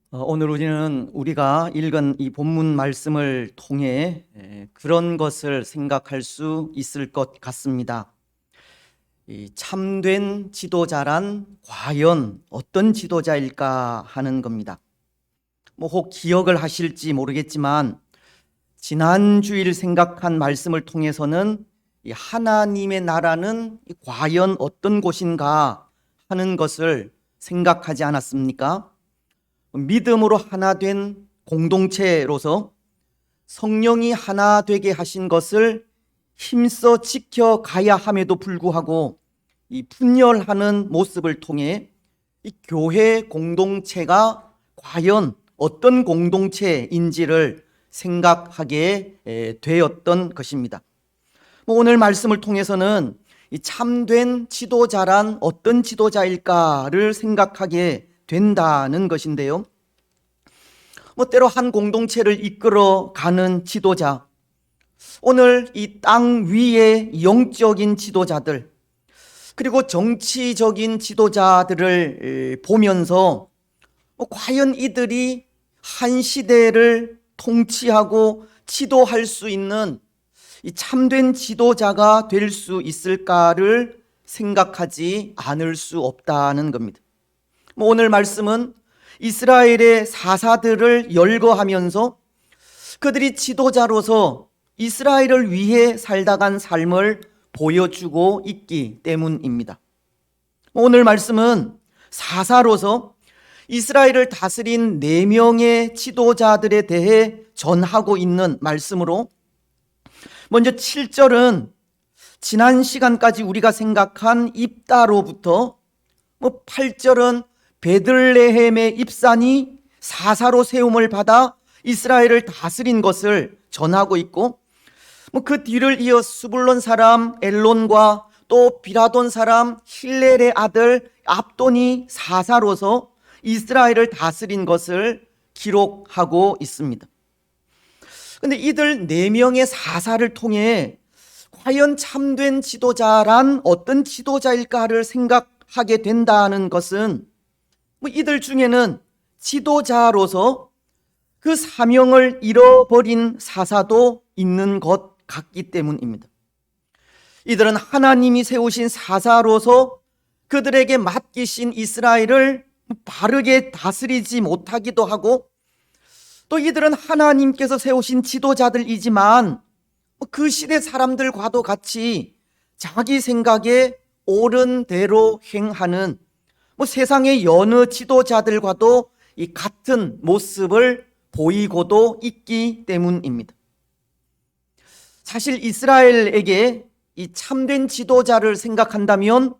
오늘 우리가 읽은 이 본문 말씀을 통해 그런 것을 생각할 수 있을 것 같습니다. 이 참된 지도자란 과연 어떤 지도자일까 하는 겁니다. 혹 기억을 하실지 모르겠지만 지난 주일 생각한 말씀을 통해서는 이 하나님의 나라는 과연 어떤 곳인가 하는 것을 생각하지 않았습니까? 믿음으로 하나 된 공동체로서 성령이 하나 되게 하신 것을 힘써 지켜가야 함에도 불구하고 이 분열하는 모습을 통해 이 교회 공동체가 과연 어떤 공동체인지를 생각하게 되었던 것입니다. 오늘 말씀을 통해서는 이 참된 지도자란 어떤 지도자일까를 생각하게 된다는 것인데요. 때로 한 공동체를 이끌어가는 지도자, 오늘 이 땅 위의 영적인 지도자들, 그리고 정치적인 지도자들을 보면서 과연 이들이 한 시대를 통치하고 지도할 수 있는 이 참된 지도자가 될 수 있을까를 생각하지 않을 수 없다는 겁니다. 오늘 말씀은 이스라엘의 사사들을 열거하면서 그들이 지도자로서 이스라엘을 위해 살다 간 삶을 보여주고 있기 때문입니다. 오늘 말씀은 사사로서 이스라엘을 다스린 4명의 지도자들에 대해 전하고 있는 말씀으로, 먼저 7절은 지난 시간까지 우리가 생각한 입다로부터 8절은 베들레헴의 입산이 사사로 세움을 받아 이스라엘을 다스린 것을 전하고 있고, 그 뒤를 이어 스불론 사람 엘론과 또 비라돈 사람 힐렐의 아들 압돈이 사사로서 이스라엘을 다스린 것을 기록하고 있습니다. 그런데 이들 4명의 사사를 통해 과연 참된 지도자란 어떤 지도자일까를 생각하게 된다는 것은 이들 중에는 지도자로서 그 사명을 잃어버린 사사도 있는 것 같기 때문입니다. 이들은 하나님이 세우신 사사로서 그들에게 맡기신 이스라엘을 바르게 다스리지 못하기도 하고, 또 이들은 하나님께서 세우신 지도자들이지만 그 시대 사람들과도 같이 자기 생각에 옳은 대로 행하는 세상의 여느 지도자들과도 이 같은 모습을 보이고도 있기 때문입니다. 사실 이스라엘에게 이 참된 지도자를 생각한다면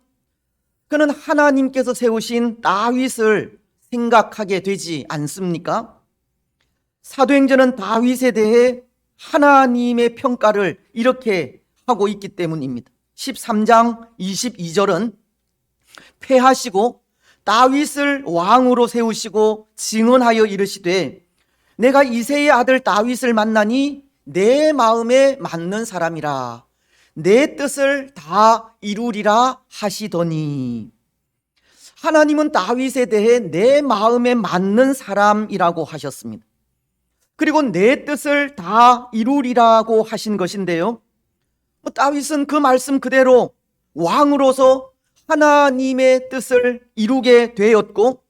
그는 하나님께서 세우신 다윗을 생각하게 되지 않습니까? 사도행전은 다윗에 대해 하나님의 평가를 이렇게 하고 있기 때문입니다. 13장 22절은 패하시고 다윗을 왕으로 세우시고 증언하여 이르시되 내가 이새의 아들 다윗을 만나니 내 마음에 맞는 사람이라 내 뜻을 다 이루리라 하시더니, 하나님은 다윗에 대해 내 마음에 맞는 사람이라고 하셨습니다. 그리고 내 뜻을 다 이루리라고 하신 것인데요, 다윗은 그 말씀 그대로 왕으로서 하나님의 뜻을 이루게 되었고,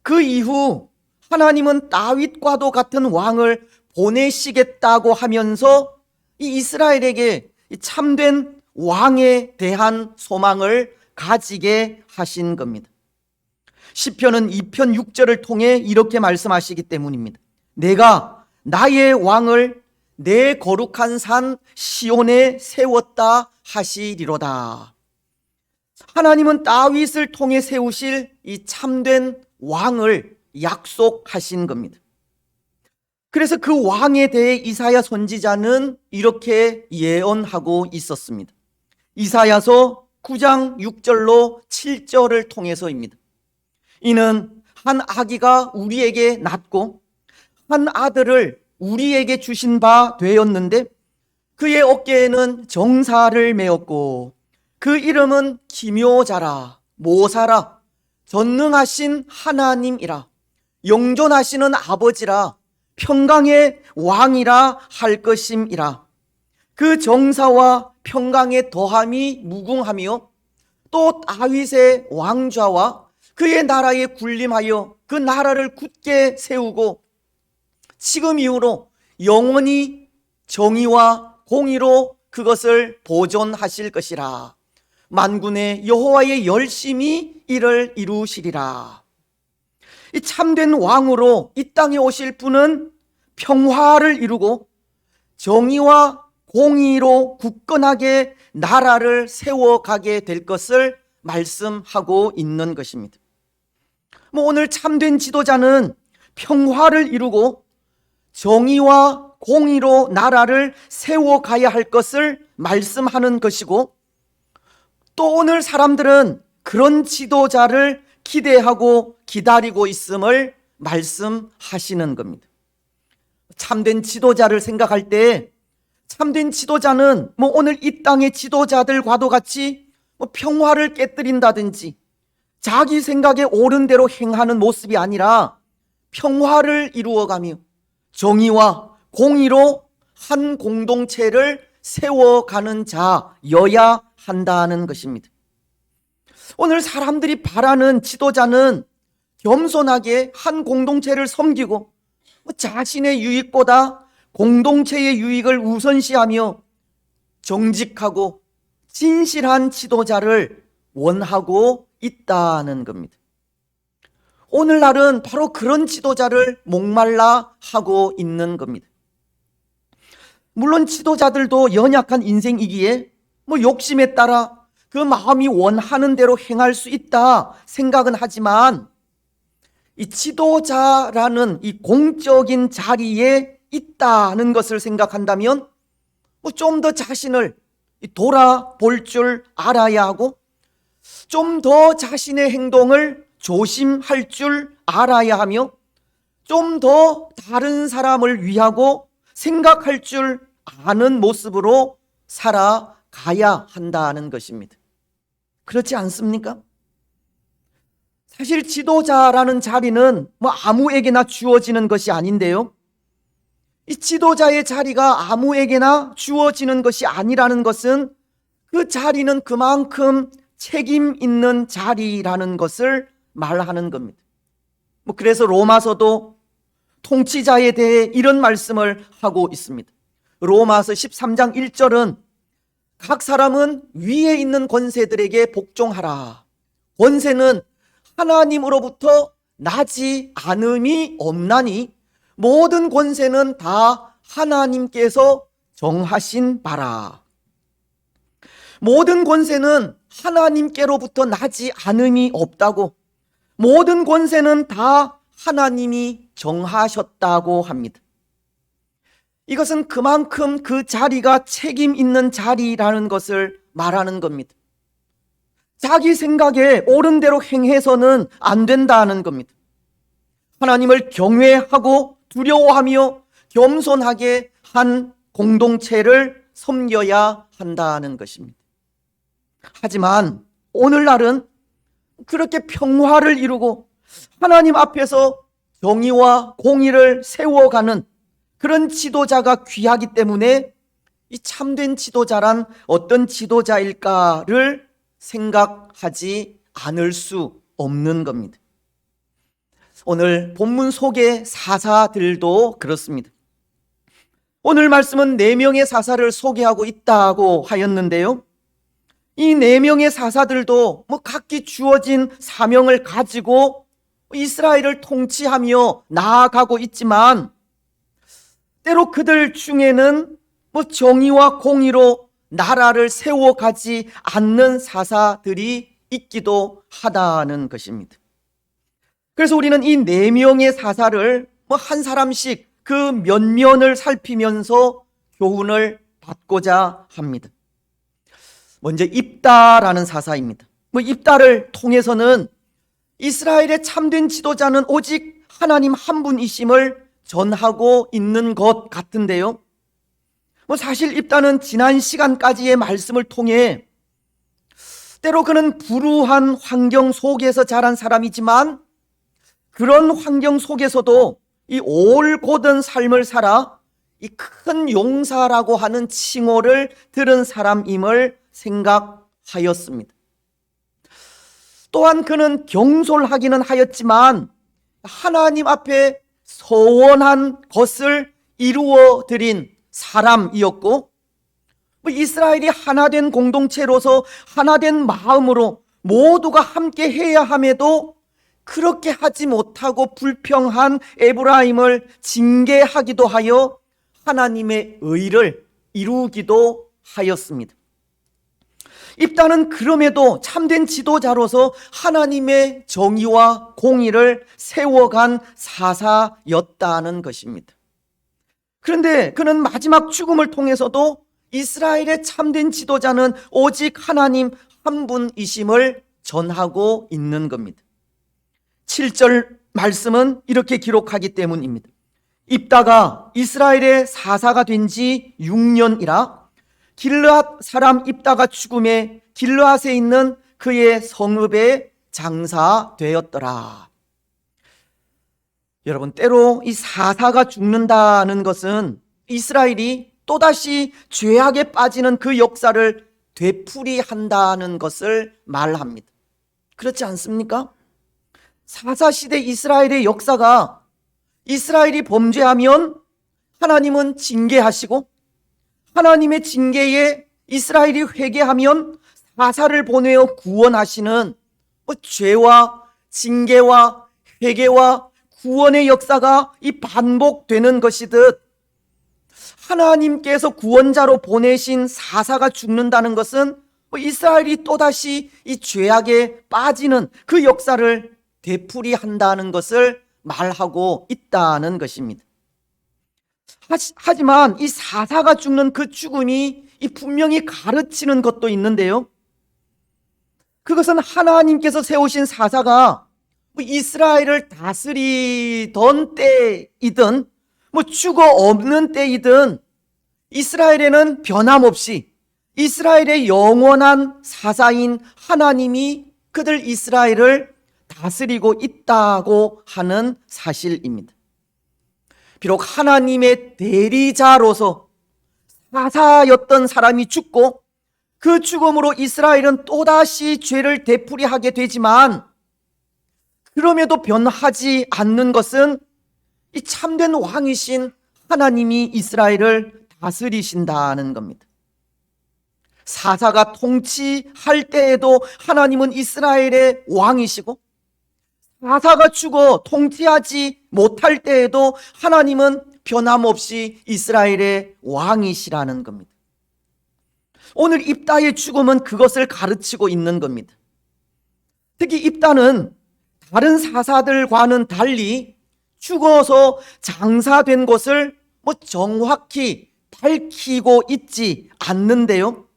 그 이후 하나님은 다윗과도 같은 왕을 보내시겠다고 하면서 이 이스라엘에게 참된 왕에 대한 소망을 가지게 하신 겁니다. 시편은 2편 6절을 통해 이렇게 말씀하시기 때문입니다. 내가 나의 왕을 내 거룩한 산 시온에 세웠다 하시리로다. 하나님은 다윗을 통해 세우실 이 참된 왕을 약속하신 겁니다. 그래서 그 왕에 대해 이사야 선지자는 이렇게 예언하고 있었습니다. 이사야서 9장 6절로 7절을 통해서입니다. 이는 한 아기가 우리에게 낳고 한 아들을 우리에게 주신 바 되었는데 그의 어깨에는 정사를 메었고 그 이름은 기묘자라 모사라 전능하신 하나님이라 영존하시는 아버지라 평강의 왕이라 할 것임이라. 그 정사와 평강의 더함이 무궁하며 또 다윗의 왕좌와 그의 나라에 군림하여 그 나라를 굳게 세우고 지금 이후로 영원히 정의와 공의로 그것을 보존하실 것이라. 만군의 여호와의 열심히 이를 이루시리라. 이 참된 왕으로 이 땅에 오실 분은 평화를 이루고 정의와 공의로 굳건하게 나라를 세워가게 될 것을 말씀하고 있는 것입니다. 오늘 참된 지도자는 평화를 이루고 정의와 공의로 나라를 세워가야 할 것을 말씀하는 것이고, 또 오늘 사람들은 그런 지도자를 기대하고 기다리고 있음을 말씀하시는 겁니다. 참된 지도자를 생각할 때 참된 지도자는 오늘 이 땅의 지도자들과도 같이 평화를 깨뜨린다든지 자기 생각에 옳은 대로 행하는 모습이 아니라 평화를 이루어가며 정의와 공의로 한 공동체를 세워가는 자여야 한다는 것입니다. 오늘 사람들이 바라는 지도자는 겸손하게 한 공동체를 섬기고 자신의 유익보다 공동체의 유익을 우선시하며 정직하고 진실한 지도자를 원하고 있다는 겁니다. 오늘날은 바로 그런 지도자를 목말라 하고 있는 겁니다. 물론 지도자들도 연약한 인생이기에 욕심에 따라 그 마음이 원하는 대로 행할 수 있다 생각은 하지만, 이 지도자라는 이 공적인 자리에 있다는 것을 생각한다면 좀 더 자신을 돌아볼 줄 알아야 하고 좀 더 자신의 행동을 조심할 줄 알아야 하며 좀 더 다른 사람을 위하고 생각할 줄 아는 모습으로 살아가야 한다는 것입니다. 그렇지 않습니까? 사실 지도자라는 자리는 아무에게나 주어지는 것이 아닌데요, 이 지도자의 자리가 아무에게나 주어지는 것이 아니라는 것은 그 자리는 그만큼 책임 있는 자리라는 것을 말하는 겁니다. 그래서 로마서도 통치자에 대해 이런 말씀을 하고 있습니다. 로마서 13장 1절은 각 사람은 위에 있는 권세들에게 복종하라. 권세는 하나님으로부터 나지 않음이 없나니 모든 권세는 다 하나님께서 정하신 바라. 모든 권세는 하나님께로부터 나지 않음이 없다고, 모든 권세는 다 하나님이 정하셨다고 합니다. 이것은 그만큼 그 자리가 책임 있는 자리라는 것을 말하는 겁니다. 자기 생각에 옳은 대로 행해서는 안 된다는 겁니다. 하나님을 경외하고 두려워하며 겸손하게 한 공동체를 섬겨야 한다는 것입니다. 하지만 오늘날은 그렇게 평화를 이루고 하나님 앞에서 정의와 공의를 세워가는 그런 지도자가 귀하기 때문에 이 참된 지도자란 어떤 지도자일까를 생각하지 않을 수 없는 겁니다. 오늘 본문 속의 사사들도 그렇습니다. 오늘 말씀은 4명의 사사를 소개하고 있다고 하였는데요, 이 4명의 사사들도 각기 주어진 사명을 가지고 이스라엘을 통치하며 나아가고 있지만, 때로 그들 중에는 정의와 공의로 나라를 세워가지 않는 사사들이 있기도 하다는 것입니다. 그래서 우리는 이 4명의 사사를 한 사람씩 그 면면을 살피면서 교훈을 받고자 합니다. 먼저 입다라는 사사입니다. 입다를 통해서는 이스라엘의 참된 지도자는 오직 하나님 한 분이심을 전하고 있는 것 같은데요, 사실 입다는 지난 시간까지의 말씀을 통해 때로 그는 불우한 환경 속에서 자란 사람이지만 그런 환경 속에서도 이 올곧은 삶을 살아 이 큰 용사라고 하는 칭호를 들은 사람임을 생각하였습니다. 또한 그는 경솔하기는 하였지만 하나님 앞에 서원한 것을 이루어 드린 사람이었고, 이스라엘이 하나된 공동체로서 하나된 마음으로 모두가 함께 해야 함에도 그렇게 하지 못하고 불평한 에브라임을 징계하기도 하여 하나님의 의를 이루기도 하였습니다. 입다는 그럼에도 참된 지도자로서 하나님의 정의와 공의를 세워간 사사였다는 것입니다. 그런데 그는 마지막 죽음을 통해서도 이스라엘의 참된 지도자는 오직 하나님 한 분이심을 전하고 있는 겁니다. 7절 말씀은 이렇게 기록하기 때문입니다. 입다가 이스라엘의 사사가 된 지 6년이라 길르앗 사람 입다가 죽음에 길르앗에 있는 그의 성읍에 장사되었더라. 여러분, 때로 이 사사가 죽는다는 것은 이스라엘이 또다시 죄악에 빠지는 그 역사를 되풀이한다는 것을 말합니다. 그렇지 않습니까? 사사시대 이스라엘의 역사가 이스라엘이 범죄하면 하나님은 징계하시고, 하나님의 징계에 이스라엘이 회개하면 사사를 보내어 구원하시는 죄와 징계와 회개와 구원의 역사가 이 반복되는 것이듯, 하나님께서 구원자로 보내신 사사가 죽는다는 것은 이스라엘이 또다시 이 죄악에 빠지는 그 역사를 되풀이한다는 것을 말하고 있다는 것입니다. 하지만 이 사사가 죽는 그 죽음이 분명히 가르치는 것도 있는데요, 그것은 하나님께서 세우신 사사가 이스라엘을 다스리던 때이든 죽어 없는 때이든 이스라엘에는 변함없이 이스라엘의 영원한 사사인 하나님이 그들 이스라엘을 다스리고 있다고 하는 사실입니다. 비록 하나님의 대리자로서 사사였던 사람이 죽고 그 죽음으로 이스라엘은 또다시 죄를 되풀이하게 되지만, 그럼에도 변하지 않는 것은 이 참된 왕이신 하나님이 이스라엘을 다스리신다는 겁니다. 사사가 통치할 때에도 하나님은 이스라엘의 왕이시고, 사사가 죽어 통치하지 못할 때에도 하나님은 변함없이 이스라엘의 왕이시라는 겁니다. 오늘 입다의 죽음은 그것을 가르치고 있는 겁니다. 특히 입다는 다른 사사들과는 달리 죽어서 장사된 것을 정확히 밝히고 있지 않는데요,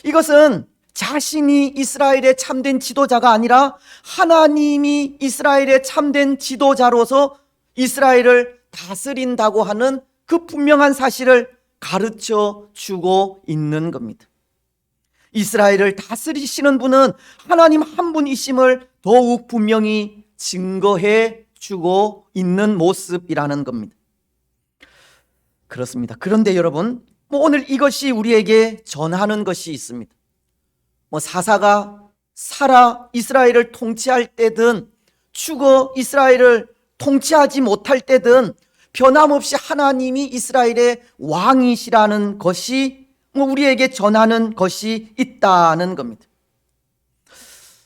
이것은 자신이 이스라엘의 참된 지도자가 아니라 하나님이 이스라엘의 참된 지도자로서 이스라엘을 다스린다고 하는 그 분명한 사실을 가르쳐 주고 있는 겁니다. 이스라엘을 다스리시는 분은 하나님 한 분이심을 더욱 분명히 증거해 주고 있는 모습이라는 겁니다. 그렇습니다. 그런데 여러분, 오늘 이것이 우리에게 전하는 것이 있습니다. 사사가 살아 이스라엘을 통치할 때든 죽어 이스라엘을 통치하지 못할 때든 변함없이 하나님이 이스라엘의 왕이시라는 것이 우리에게 전하는 것이 있다는 겁니다.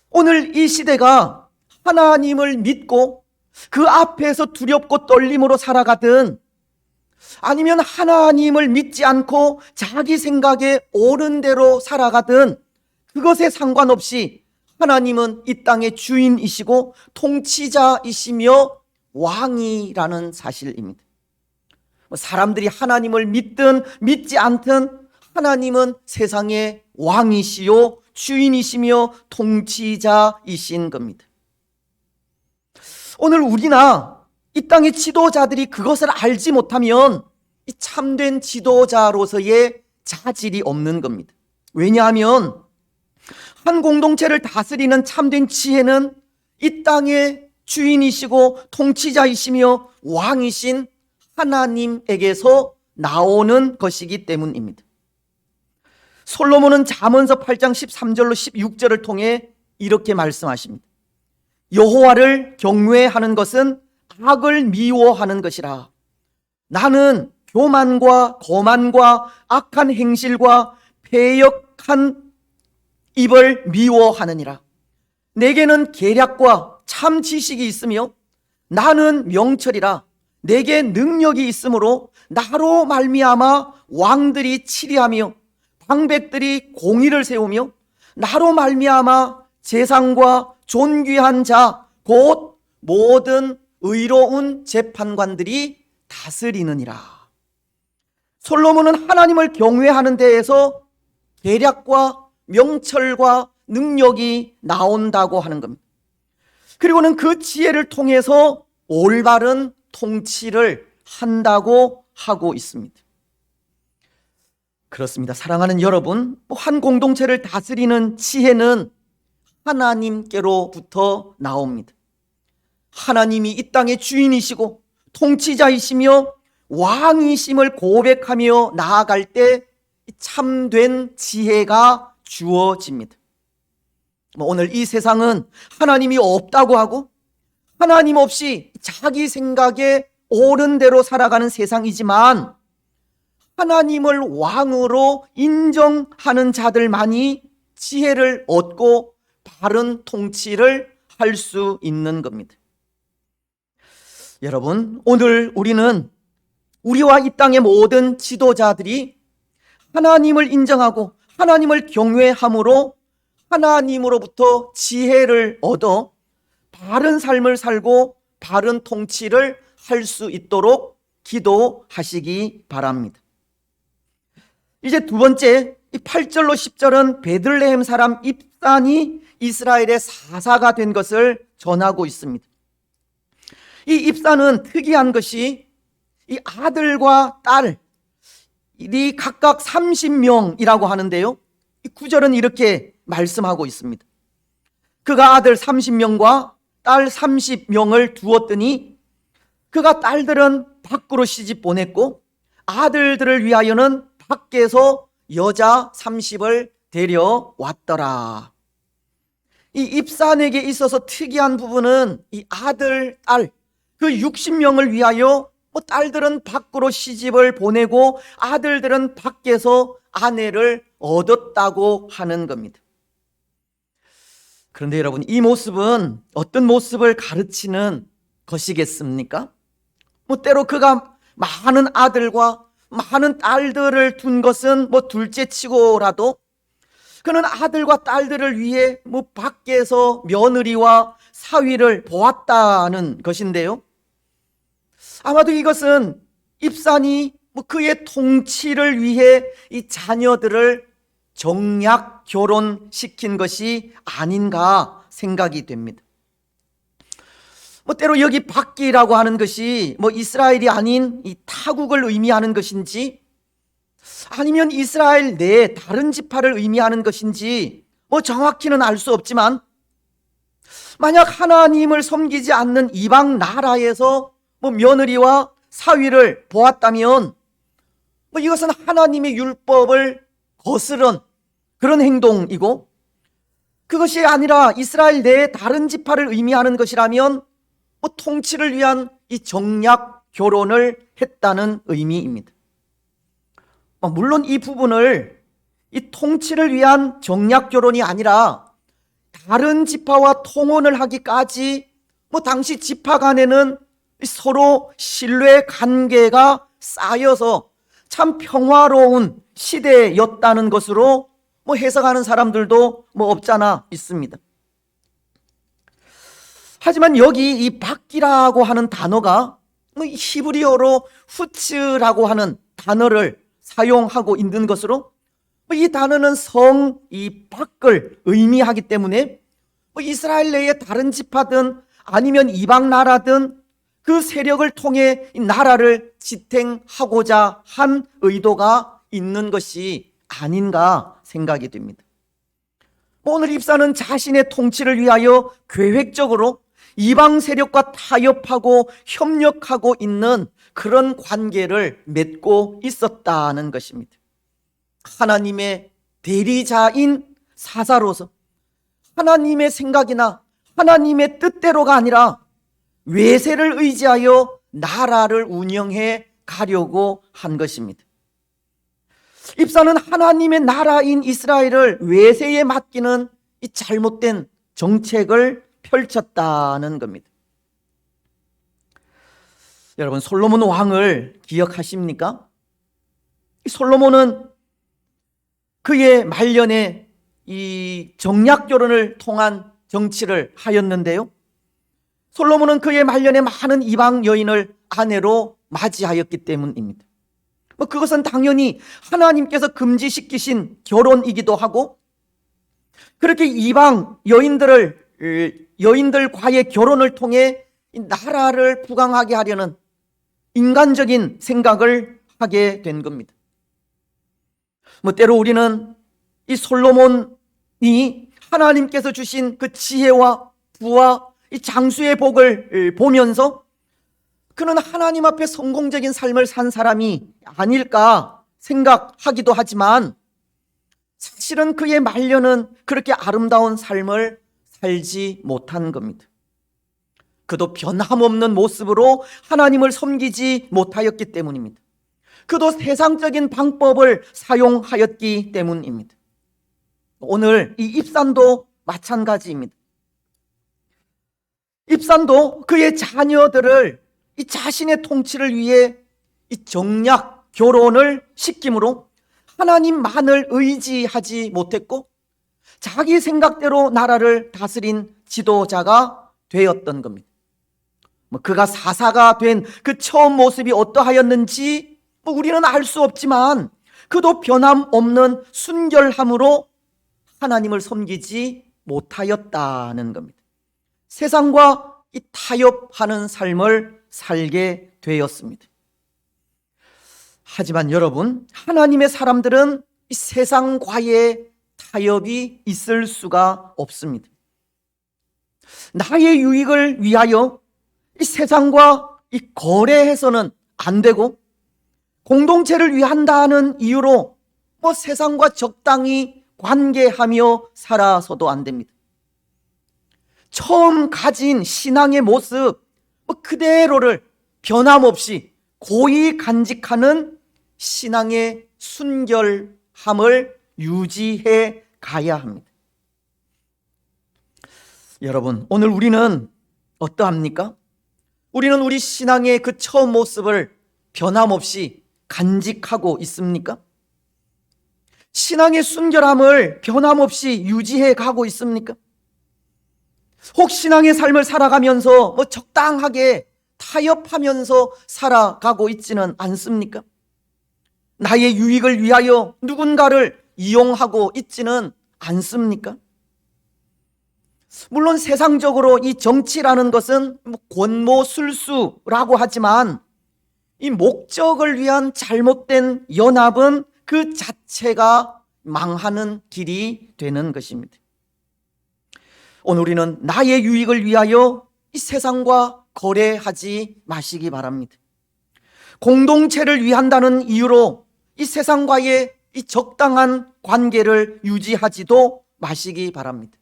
오늘 이 시대가 하나님을 믿고 그 앞에서 두렵고 떨림으로 살아가든, 아니면 하나님을 믿지 않고 자기 생각에 옳은 대로 살아가든, 그것에 상관없이 하나님은 이 땅의 주인이시고 통치자이시며 왕이라는 사실입니다. 사람들이 하나님을 믿든 믿지 않든 하나님은 세상의 왕이시요 주인이시며 통치자이신 겁니다. 오늘 우리나 이 땅의 지도자들이 그것을 알지 못하면 이 참된 지도자로서의 자질이 없는 겁니다. 왜냐하면 한 공동체를 다스리는 참된 지혜는 이 땅의 주인이시고 통치자이시며 왕이신 하나님에게서 나오는 것이기 때문입니다. 솔로몬은 잠언서 8장 13절로 16절을 통해 이렇게 말씀하십니다. 여호와를 경외하는 것은 악을 미워하는 것이라. 나는 교만과 거만과 악한 행실과 패역한 입을 미워하느니라. 내게는 계략과 참 지식이 있으며 나는 명철이라. 내게 능력이 있으므로 나로 말미암아 왕들이 치리하며 방백들이 공의를 세우며 나로 말미암아 재상과 존귀한 자 곧 모든 의로운 재판관들이 다스리느니라. 솔로몬은 하나님을 경외하는 데에서 계략과 명철과 능력이 나온다고 하는 겁니다. 그리고는 그 지혜를 통해서 올바른 통치를 한다고 하고 있습니다. 그렇습니다. 사랑하는 여러분, 한 공동체를 다스리는 지혜는 하나님께로부터 나옵니다. 하나님이 이 땅의 주인이시고 통치자이시며 왕이심을 고백하며 나아갈 때 참된 지혜가 주어집니다. 오늘 이 세상은 하나님이 없다고 하고 하나님 없이 자기 생각에 옳은 대로 살아가는 세상이지만 하나님을 왕으로 인정하는 자들만이 지혜를 얻고 바른 통치를 할 수 있는 겁니다. 여러분, 오늘 우리는 우리와 이 땅의 모든 지도자들이 하나님을 인정하고 하나님을 경외함으로 하나님으로부터 지혜를 얻어 바른 삶을 살고 바른 통치를 할 수 있도록 기도하시기 바랍니다. 이제 두 번째, 8절로 10절은 베들레헴 사람 입산이 이스라엘의 사사가 된 것을 전하고 있습니다. 이 입산은 특이한 것이 이 아들과 딸이 각각 30명이라고 하는데요, 이 구절은 이렇게 말씀하고 있습니다. 그가 아들 30명과 딸 30명을 두었더니 그가 딸들은 밖으로 시집 보냈고 아들들을 위하여는 밖에서 여자 30을 데려왔더라. 이 입산에게 있어서 특이한 부분은 이 아들, 딸, 그 60명을 위하여 딸들은 밖으로 시집을 보내고 아들들은 밖에서 아내를 얻었다고 하는 겁니다. 그런데 여러분, 이 모습은 어떤 모습을 가르치는 것이겠습니까? 때로 그가 많은 아들과 많은 딸들을 둔 것은 둘째 치고라도 그는 아들과 딸들을 위해 밖에서 며느리와 사위를 보았다는 것인데요, 아마도 이것은 입산이 그의 통치를 위해 이 자녀들을 정략 결혼시킨 것이 아닌가 생각이 됩니다. 때로 여기 밖이라고 하는 것이 이스라엘이 아닌 이 타국을 의미하는 것인지 아니면 이스라엘 내 다른 지파를 의미하는 것인지 정확히는 알 수 없지만 만약 하나님을 섬기지 않는 이방 나라에서 며느리와 사위를 보았다면 이것은 하나님의 율법을 거스른 그런 행동이고, 그것이 아니라 이스라엘 내 다른 지파를 의미하는 것이라면 통치를 위한 이 정략 결혼을 했다는 의미입니다. 물론 이 부분을 이 통치를 위한 정략 결혼이 아니라 다른 지파와 통혼을 하기까지 당시 지파 간에는 서로 신뢰 관계가 쌓여서 참 평화로운 시대였다는 것으로 해석하는 사람들도 없잖아 있습니다. 하지만 여기 이 밖이라고 하는 단어가 히브리어로 후츠라고 하는 단어를 사용하고 있는 것으로 이 단어는 이 밖을 의미하기 때문에 이스라엘 내의 다른 지파든 아니면 이방 나라든 그 세력을 통해 이 나라를 지탱하고자 한 의도가 있는 것이 아닌가 생각이 됩니다. 오늘 입사는 자신의 통치를 위하여 계획적으로 이방 세력과 타협하고 협력하고 있는 그런 관계를 맺고 있었다는 것입니다. 하나님의 대리자인 사사로서 하나님의 생각이나 하나님의 뜻대로가 아니라 외세를 의지하여 나라를 운영해 가려고 한 것입니다. 입사는 하나님의 나라인 이스라엘을 외세에 맡기는 이 잘못된 정책을 펼쳤다는 겁니다. 여러분, 솔로몬 왕을 기억하십니까? 솔로몬은 그의 말년에 이 정략 결혼을 통한 정치를 하였는데요, 솔로몬은 그의 말년에 많은 이방 여인을 아내로 맞이하였기 때문입니다. 그것은 당연히 하나님께서 금지시키신 결혼이기도 하고, 그렇게 이방 여인들과의 결혼을 통해 나라를 부강하게 하려는 인간적인 생각을 하게 된 겁니다. 때로 우리는 이 솔로몬이 하나님께서 주신 그 지혜와 부와 이 장수의 복을 보면서 그는 하나님 앞에 성공적인 삶을 산 사람이 아닐까 생각하기도 하지만, 사실은 그의 말년은 그렇게 아름다운 삶을 살지 못한 겁니다. 그도 변함없는 모습으로 하나님을 섬기지 못하였기 때문입니다. 그도 세상적인 방법을 사용하였기 때문입니다. 오늘 이 입산도 마찬가지입니다. 입산도 그의 자녀들을 이 자신의 통치를 위해 이 정략 결혼을 시킴으로 하나님만을 의지하지 못했고 자기 생각대로 나라를 다스린 지도자가 되었던 겁니다. 그가 사사가 된 그 처음 모습이 어떠하였는지 우리는 알 수 없지만, 그도 변함없는 순결함으로 하나님을 섬기지 못하였다는 겁니다. 세상과 이 타협하는 삶을 살게 되었습니다. 하지만 여러분, 하나님의 사람들은 이 세상과의 타협이 있을 수가 없습니다. 나의 유익을 위하여 이 세상과 이 거래해서는 안 되고, 공동체를 위한다는 이유로 세상과 적당히 관계하며 살아서도 안 됩니다. 처음 가진 신앙의 모습 그대로를 변함없이 고이 간직하는 신앙의 순결함을 유지해 가야 합니다. 여러분, 오늘 우리는 어떠합니까? 우리는 우리 신앙의 그 처음 모습을 변함없이 간직하고 있습니까? 신앙의 순결함을 변함없이 유지해 가고 있습니까? 혹 신앙의 삶을 살아가면서 적당하게 타협하면서 살아가고 있지는 않습니까? 나의 유익을 위하여 누군가를 이용하고 있지는 않습니까? 물론 세상적으로 이 정치라는 것은 권모술수라고 하지만, 이 목적을 위한 잘못된 연합은 그 자체가 망하는 길이 되는 것입니다. 오늘 우리는 나의 유익을 위하여 이 세상과 거래하지 마시기 바랍니다. 공동체를 위한다는 이유로 이 세상과의 이 적당한 관계를 유지하지도 마시기 바랍니다.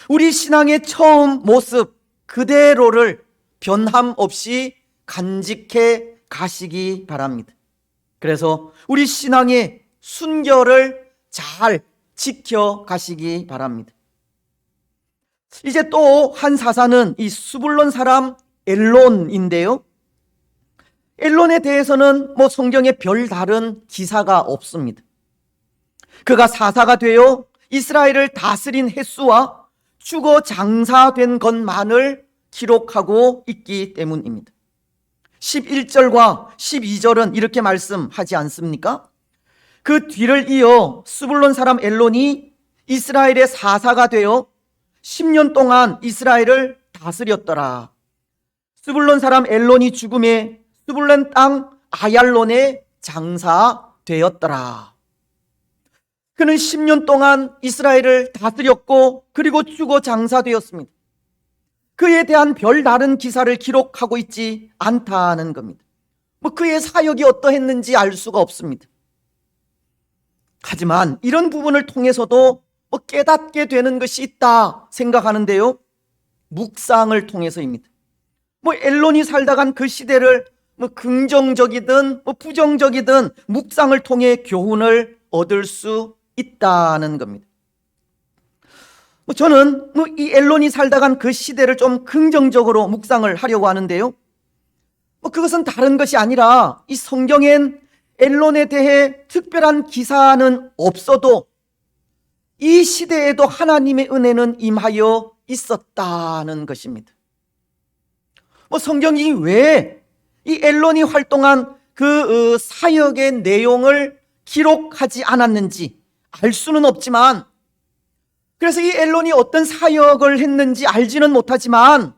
우리 신앙의 처음 모습 그대로를 변함없이 간직해 가시기 바랍니다. 그래서 우리 신앙의 순결을 잘 지켜 가시기 바랍니다. 이제 또 한 사사는 이 스불론 사람 엘론인데요, 엘론에 대해서는 성경에 별다른 기사가 없습니다. 그가 사사가 되어 이스라엘을 다스린 횟수와 주거 장사된 것만을 기록하고 있기 때문입니다. 11절과 12절은 이렇게 말씀하지 않습니까? 그 뒤를 이어 스불론 사람 엘론이 이스라엘의 사사가 되어 10년 동안 이스라엘을 다스렸더라. 스불론 사람 엘론이 죽음에 스불론 땅 아얄론에 장사되었더라. 그는 10년 동안 이스라엘을 다스렸고 그리고 죽어 장사되었습니다. 그에 대한 별다른 기사를 기록하고 있지 않다는 겁니다. 그의 사역이 어떠했는지 알 수가 없습니다. 하지만 이런 부분을 통해서도 깨닫게 되는 것이 있다 생각하는데요, 묵상을 통해서입니다. 엘론이 살다 간 그 시대를 긍정적이든 부정적이든 묵상을 통해 교훈을 얻을 수 있다는 겁니다. 저는 이 엘론이 살다 간 그 시대를 좀 긍정적으로 묵상을 하려고 하는데요, 그것은 다른 것이 아니라 이 성경엔 엘론에 대해 특별한 기사는 없어도 이 시대에도 하나님의 은혜는 임하여 있었다는 것입니다. 성경이 왜 이 엘론이 활동한 그 사역의 내용을 기록하지 않았는지 알 수는 없지만, 그래서 이 엘론이 어떤 사역을 했는지 알지는 못하지만,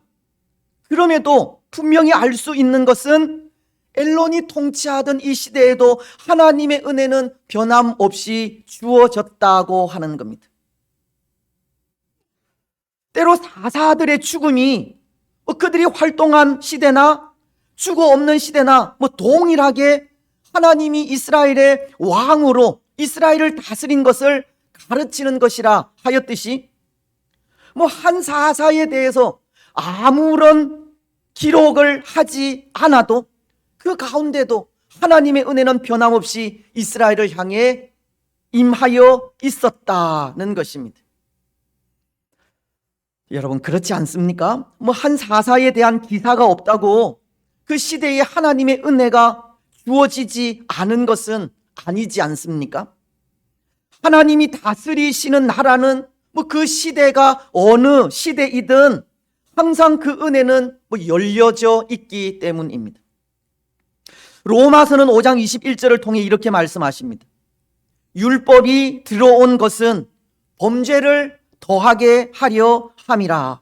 그럼에도 분명히 알 수 있는 것은 엘론이 통치하던 이 시대에도 하나님의 은혜는 변함없이 주어졌다고 하는 겁니다. 때로 사사들의 죽음이 그들이 활동한 시대나 죽어 없는 시대나 동일하게 하나님이 이스라엘의 왕으로 이스라엘을 다스린 것을 가르치는 것이라 하였듯이, 한 사사에 대해서 아무런 기록을 하지 않아도 그 가운데도 하나님의 은혜는 변함없이 이스라엘을 향해 임하여 있었다는 것입니다. 여러분, 그렇지 않습니까? 한 사사에 대한 기사가 없다고 그 시대에 하나님의 은혜가 주어지지 않은 것은 아니지 않습니까? 하나님이 다스리시는 나라는 그 시대가 어느 시대이든 항상 그 은혜는 열려져 있기 때문입니다. 로마서는 5장 21절을 통해 이렇게 말씀하십니다. 율법이 들어온 것은 범죄를 더하게 하려 함이라.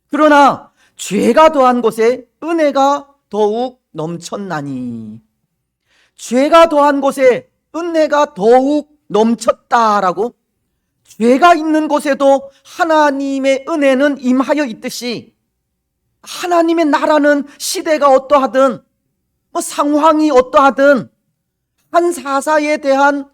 그러나 죄가 더한 곳에 은혜가 더욱 넘쳤나니. 죄가 더한 곳에 은혜가 더욱 넘쳤다라고, 죄가 있는 곳에도 하나님의 은혜는 임하여 있듯이 하나님의 나라는 시대가 어떠하든 상황이 어떠하든 한 사사에 대한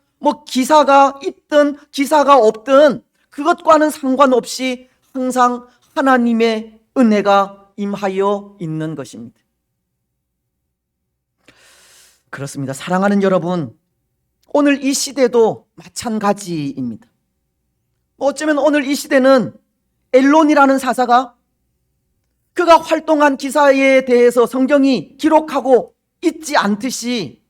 기사가 있든 기사가 없든 그것과는 상관없이 항상 하나님의 은혜가 임하여 있는 것입니다. 그렇습니다. 사랑하는 여러분, 오늘 이 시대도 마찬가지입니다. 어쩌면 오늘 이 시대는 엘론이라는 사사가 그가 활동한 기사에 대해서 성경이 기록하고 있지 않듯이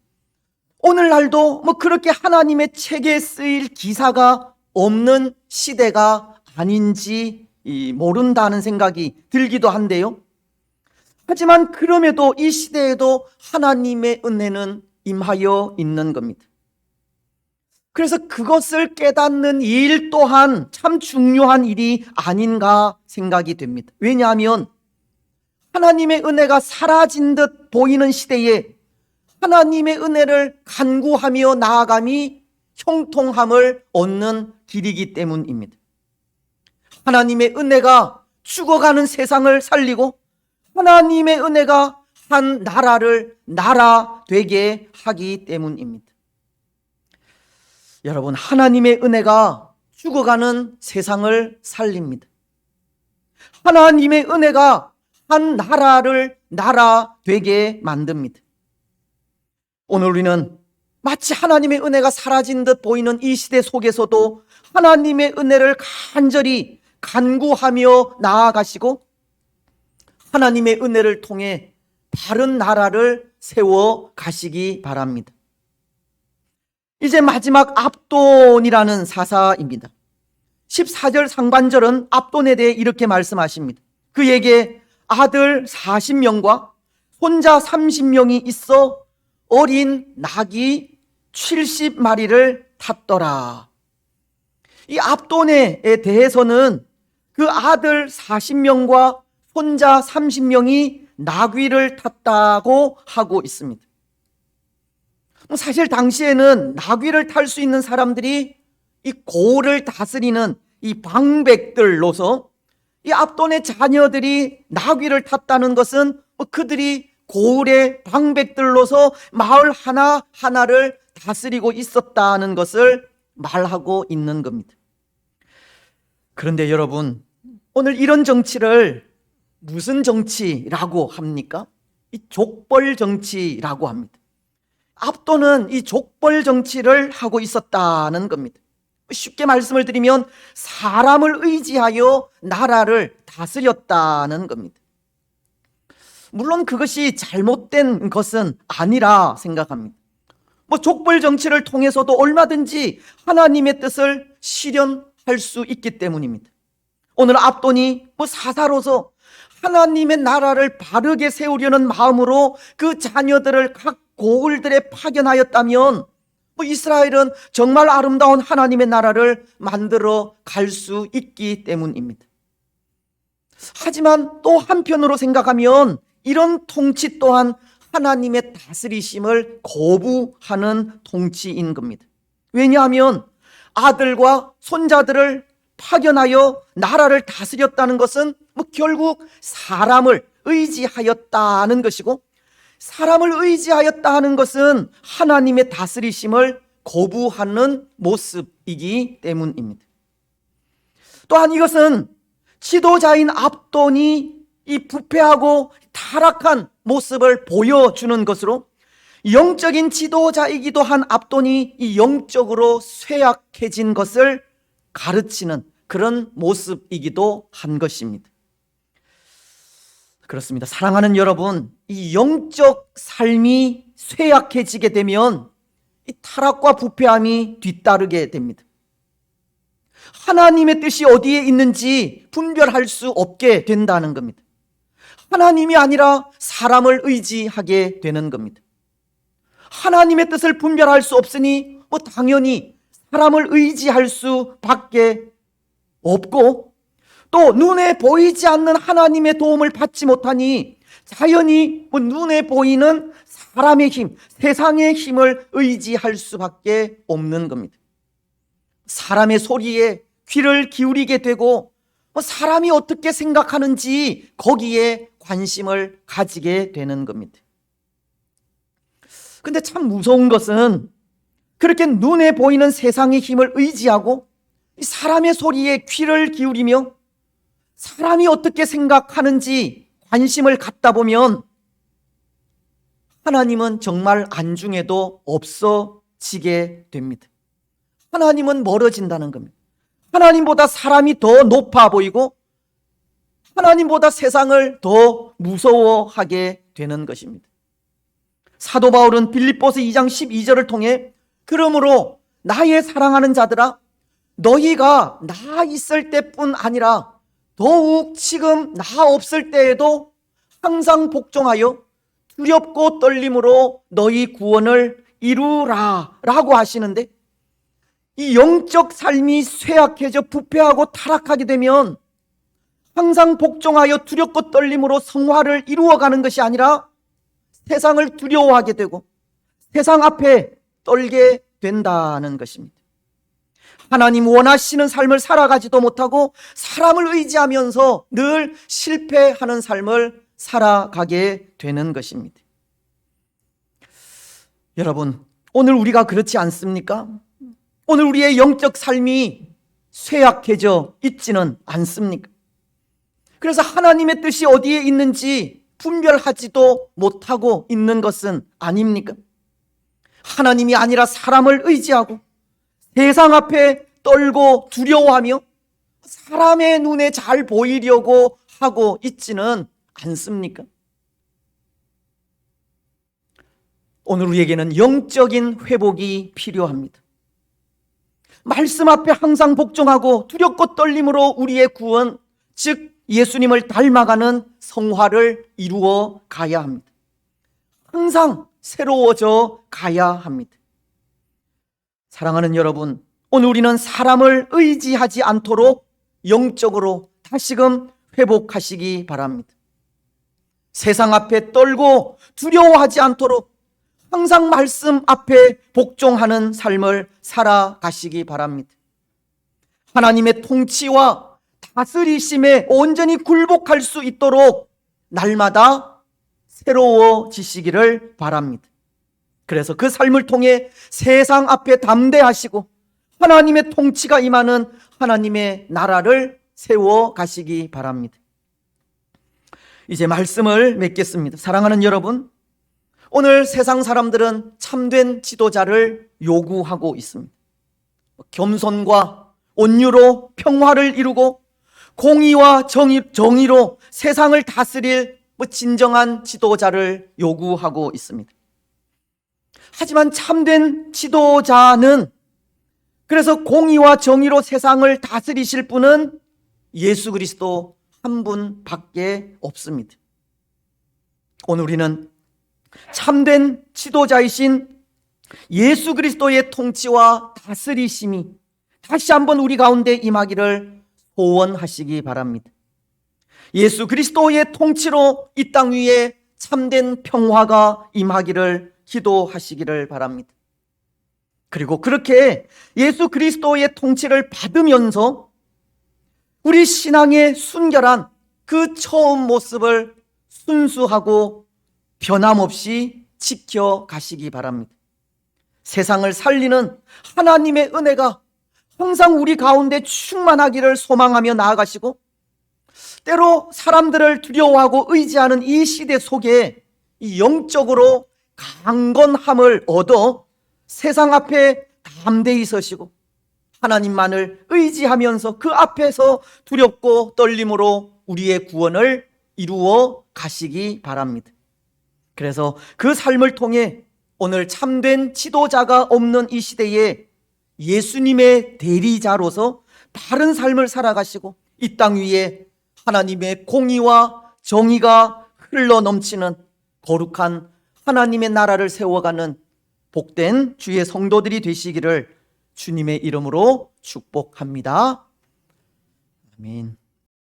오늘날도 그렇게 하나님의 책에 쓰일 기사가 없는 시대가 아닌지 모른다는 생각이 들기도 한데요. 하지만 그럼에도 이 시대에도 하나님의 은혜는 임하여 있는 겁니다. 그래서 그것을 깨닫는 일 또한 참 중요한 일이 아닌가 생각이 됩니다. 왜냐하면 하나님의 은혜가 사라진 듯 보이는 시대에 하나님의 은혜를 간구하며 나아감이 형통함을 얻는 길이기 때문입니다. 하나님의 은혜가 죽어가는 세상을 살리고 하나님의 은혜가 한 나라를 나라 되게 하기 때문입니다. 여러분, 하나님의 은혜가 죽어가는 세상을 살립니다. 하나님의 은혜가 한 나라를 나라 되게 만듭니다. 오늘 우리는 마치 하나님의 은혜가 사라진 듯 보이는 이 시대 속에서도 하나님의 은혜를 간절히 간구하며 나아가시고 하나님의 은혜를 통해 바른 나라를 세워 가시기 바랍니다. 이제 마지막 압돈이라는 사사입니다. 14절 상반절은 압돈에 대해 이렇게 말씀하십니다. 그에게 아들 40명과 손자 30명이 있어 어린 낙이 70마리를 탔더라. 이 압돈에 대해서는 그 아들 40명과 손자 30명이 나귀를 탔다고 하고 있습니다. 사실 당시에는 나귀를 탈 수 있는 사람들이 이 고을을 다스리는 이 방백들로서 이 압돈의 자녀들이 나귀를 탔다는 것은 그들이 고을의 방백들로서 마을 하나하나를 다스리고 있었다는 것을 말하고 있는 겁니다. 그런데 여러분, 오늘 이런 정치를 무슨 정치라고 합니까? 이 족벌 정치라고 합니다. 압돈은 이 족벌 정치를 하고 있었다는 겁니다. 쉽게 말씀을 드리면 사람을 의지하여 나라를 다스렸다는 겁니다. 물론 그것이 잘못된 것은 아니라 생각합니다. 족벌 정치를 통해서도 얼마든지 하나님의 뜻을 실현할 수 있기 때문입니다. 오늘 압돈이 사사로서 하나님의 나라를 바르게 세우려는 마음으로 그 자녀들을 각 고을들에 파견하였다면 이스라엘은 정말 아름다운 하나님의 나라를 만들어 갈 수 있기 때문입니다. 하지만 또 한편으로 생각하면 이런 통치 또한 하나님의 다스리심을 거부하는 통치인 겁니다. 왜냐하면 아들과 손자들을 파견하여 나라를 다스렸다는 것은 결국 사람을 의지하였다는 것이고, 사람을 의지하였다는 것은 하나님의 다스리심을 거부하는 모습이기 때문입니다. 또한 이것은 지도자인 압돈이 이 부패하고 타락한 모습을 보여주는 것으로, 영적인 지도자이기도 한 압돈이 이 영적으로 쇠약해진 것을 가르치는 그런 모습이기도 한 것입니다. 그렇습니다. 사랑하는 여러분, 이 영적 삶이 쇠약해지게 되면 이 타락과 부패함이 뒤따르게 됩니다. 하나님의 뜻이 어디에 있는지 분별할 수 없게 된다는 겁니다. 하나님이 아니라 사람을 의지하게 되는 겁니다. 하나님의 뜻을 분별할 수 없으니 당연히 사람을 의지할 수밖에 없고, 또 눈에 보이지 않는 하나님의 도움을 받지 못하니 자연히 눈에 보이는 사람의 힘, 세상의 힘을 의지할 수밖에 없는 겁니다. 사람의 소리에 귀를 기울이게 되고 사람이 어떻게 생각하는지 거기에 관심을 가지게 되는 겁니다. 근데 참 무서운 것은 그렇게 눈에 보이는 세상의 힘을 의지하고 사람의 소리에 귀를 기울이며 사람이 어떻게 생각하는지 관심을 갖다 보면 하나님은 정말 안중에도 없어지게 됩니다. 하나님은 멀어진다는 겁니다. 하나님보다 사람이 더 높아 보이고 하나님보다 세상을 더 무서워하게 되는 것입니다. 사도 바울은 빌립보서 2장 12절을 통해 그러므로 나의 사랑하는 자들아, 너희가 나 있을 때뿐 아니라 더욱 지금 나 없을 때에도 항상 복종하여 두렵고 떨림으로 너희 구원을 이루라 라고 하시는데, 이 영적 삶이 쇠약해져 부패하고 타락하게 되면 항상 복종하여 두렵고 떨림으로 성화를 이루어가는 것이 아니라 세상을 두려워하게 되고 세상 앞에 떨게 된다는 것입니다. 하나님 원하시는 삶을 살아가지도 못하고 사람을 의지하면서 늘 실패하는 삶을 살아가게 되는 것입니다. 여러분, 오늘 우리가 그렇지 않습니까? 오늘 우리의 영적 삶이 쇠약해져 있지는 않습니까? 그래서 하나님의 뜻이 어디에 있는지 분별하지도 못하고 있는 것은 아닙니까? 하나님이 아니라 사람을 의지하고 세상 앞에 떨고 두려워하며 사람의 눈에 잘 보이려고 하고 있지는 않습니까? 오늘 우리에게는 영적인 회복이 필요합니다. 말씀 앞에 항상 복종하고 두렵고 떨림으로 우리의 구원, 즉 예수님을 닮아가는 성화를 이루어 가야 합니다. 항상 새로워져 가야 합니다. 사랑하는 여러분, 오늘 우리는 사람을 의지하지 않도록 영적으로 다시금 회복하시기 바랍니다. 세상 앞에 떨고 두려워하지 않도록 항상 말씀 앞에 복종하는 삶을 살아가시기 바랍니다. 하나님의 통치와 다스리심에 온전히 굴복할 수 있도록 날마다 새로워지시기를 바랍니다. 그래서 그 삶을 통해 세상 앞에 담대하시고 하나님의 통치가 임하는 하나님의 나라를 세워 가시기 바랍니다. 이제 말씀을 맺겠습니다. 사랑하는 여러분, 오늘 세상 사람들은 참된 지도자를 요구하고 있습니다. 겸손과 온유로 평화를 이루고 공의와 정의로 세상을 다스릴 진정한 지도자를 요구하고 있습니다. 하지만 참된 지도자는, 그래서 공의와 정의로 세상을 다스리실 분은 예수 그리스도 한 분밖에 없습니다. 오늘 우리는 참된 지도자이신 예수 그리스도의 통치와 다스리심이 다시 한번 우리 가운데 임하기를 소원하시기 바랍니다. 예수 그리스도의 통치로 이 땅 위에 참된 평화가 임하기를 기도하시기를 바랍니다. 그리고 그렇게 예수 그리스도의 통치를 받으면서 우리 신앙의 순결한 그 처음 모습을 순수하고 변함없이 지켜가시기 바랍니다. 세상을 살리는 하나님의 은혜가 항상 우리 가운데 충만하기를 소망하며 나아가시고, 때로 사람들을 두려워하고 의지하는 이 시대 속에 이 영적으로 강건함을 얻어 세상 앞에 담대히 서시고 하나님만을 의지하면서 그 앞에서 두렵고 떨림으로 우리의 구원을 이루어 가시기 바랍니다. 그래서 그 삶을 통해 오늘 참된 지도자가 없는 이 시대에 예수님의 대리자로서 바른 삶을 살아가시고 이 땅 위에 하나님의 공의와 정의가 흘러 넘치는 거룩한 하나님의 나라를 세워가는 복된 주의 성도들이 되시기를 주님의 이름으로 축복합니다. 아멘.